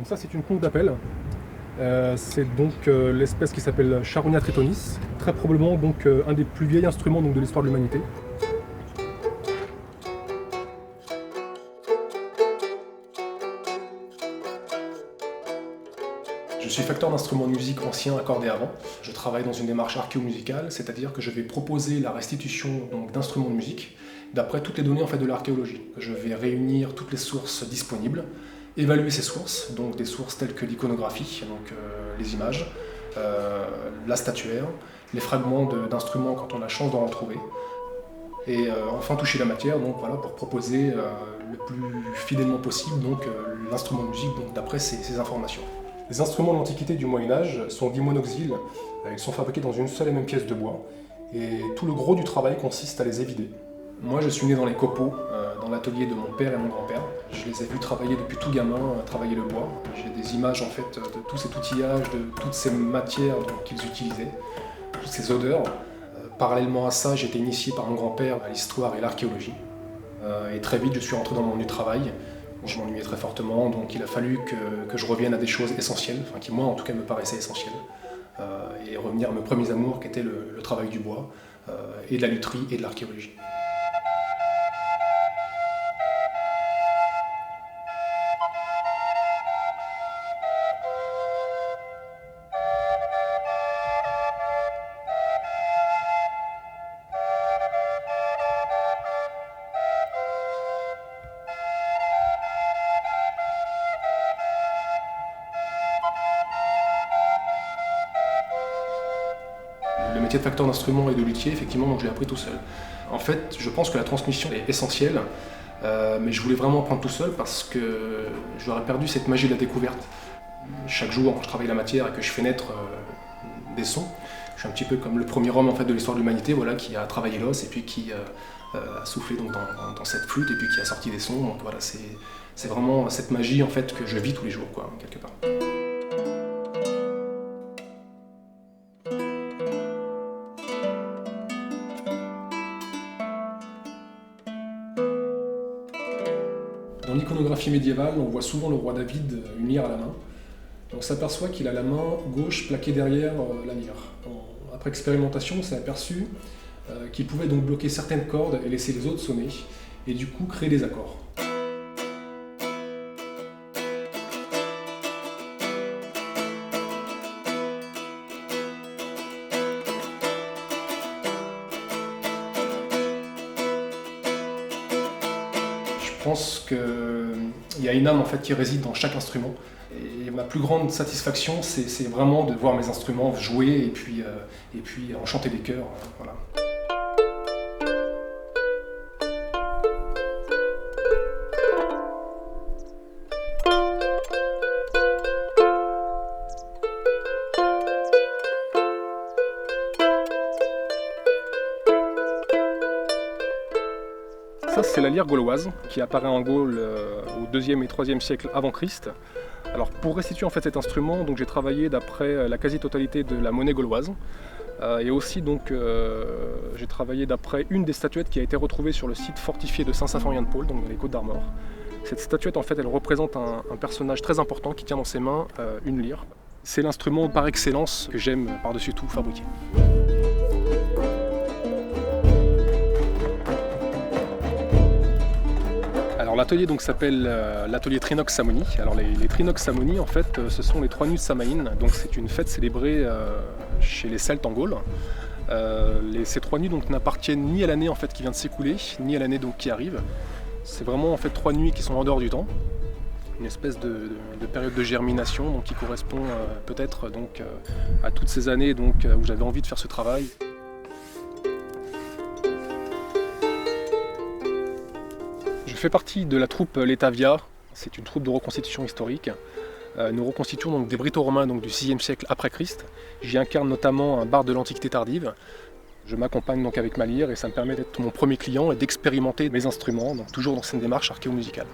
Donc ça c'est une conque d'appel. C'est donc l'espèce qui s'appelle Charonia tritonis, très probablement donc un des plus vieils instruments donc, de l'histoire de l'humanité. Je suis facteur d'instruments de musique anciens accordés avant. Je travaille dans une démarche archéomusicale, c'est-à-dire que je vais proposer la restitution d'instruments de musique d'après toutes les données en fait, de l'archéologie. Je vais réunir toutes les sources disponibles, évaluer ces sources, donc des sources telles que l'iconographie, donc les images, la statuaire, les fragments d'instruments quand on a la chance d'en retrouver, et enfin toucher la matière donc, voilà, pour proposer le plus fidèlement possible l'instrument de musique d'après ces informations. Les instruments de l'Antiquité du Moyen-Âge sont dits monoxyles, ils sont fabriqués dans une seule et même pièce de bois, et tout le gros du travail consiste à les évider. Moi je suis né dans les copeaux, dans l'atelier de mon père et mon grand-père. Je les ai vus travailler depuis tout gamin, travailler le bois. J'ai des images en fait de tout cet outillage, de toutes ces matières qu'ils utilisaient, toutes ces odeurs. Parallèlement à ça, j'ai été initié par mon grand-père à l'histoire et l'archéologie. Et très vite je suis rentré dans mon lieu de travail. Je m'ennuyais très fortement, donc il a fallu que je revienne à des choses essentielles, enfin qui moi en tout cas me paraissaient essentielles, et revenir à mes premiers amours qui étaient le travail du bois, et de la lutherie et de l'archéologie. Le métier de facteur d'instrument et de luthier, effectivement, donc je l'ai appris tout seul. En fait, je pense que la transmission est essentielle, mais je voulais vraiment apprendre tout seul parce que j'aurais perdu cette magie de la découverte. Chaque jour, quand je travaille la matière et que je fais naître des sons, je suis un petit peu comme le premier homme en fait, de l'histoire de l'humanité voilà, qui a travaillé l'os et puis qui a soufflé donc, dans cette flûte et puis qui a sorti des sons. Donc voilà, c'est vraiment cette magie en fait, que je vis tous les jours, quoi, quelque part. Dans l'iconographie médiévale, on voit souvent le roi David une lyre à la main. On s'aperçoit qu'il a la main gauche plaquée derrière la lyre. Après expérimentation, on s'est aperçu qu'il pouvait donc bloquer certaines cordes et laisser les autres sonner, et du coup créer des accords. Je pense qu'il y a une âme en fait, qui réside dans chaque instrument. Et ma plus grande satisfaction, c'est vraiment de voir mes instruments jouer et puis enchanter les cœurs. Voilà. Ça, c'est la lyre gauloise qui apparaît en Gaule au 2e et 3e siècle avant Christ. Alors, pour restituer en fait cet instrument, j'ai travaillé d'après la quasi-totalité de la monnaie gauloise. Et aussi j'ai travaillé d'après une des statuettes qui a été retrouvée sur le site fortifié de Saint-Symphorien-de-Paul, donc dans les Côtes-d'Armor. Cette statuette en fait, elle représente un personnage très important qui tient dans ses mains une lyre. C'est l'instrument par excellence que j'aime par-dessus tout fabriquer. Alors l'atelier s'appelle l'atelier Trinox Samoni. Alors les Trinox Samoni en fait ce sont les 3 nuits de Samaïn, donc c'est une fête célébrée chez les Celtes en Gaule. Ces 3 nuits n'appartiennent ni à l'année en fait qui vient de s'écouler, ni à l'année qui arrive. C'est vraiment en fait 3 nuits qui sont en dehors du temps. Une espèce de période de germination qui correspond peut-être à toutes ces années où j'avais envie de faire ce travail. Je fais partie de la troupe Letavia, c'est une troupe de reconstitution historique. Nous reconstituons des Brito-Romains du 6e siècle après Christ. J'y incarne notamment un barde de l'Antiquité tardive. Je m'accompagne avec ma lyre et ça me permet d'être mon premier client et d'expérimenter mes instruments, toujours dans cette démarche archéomusicale.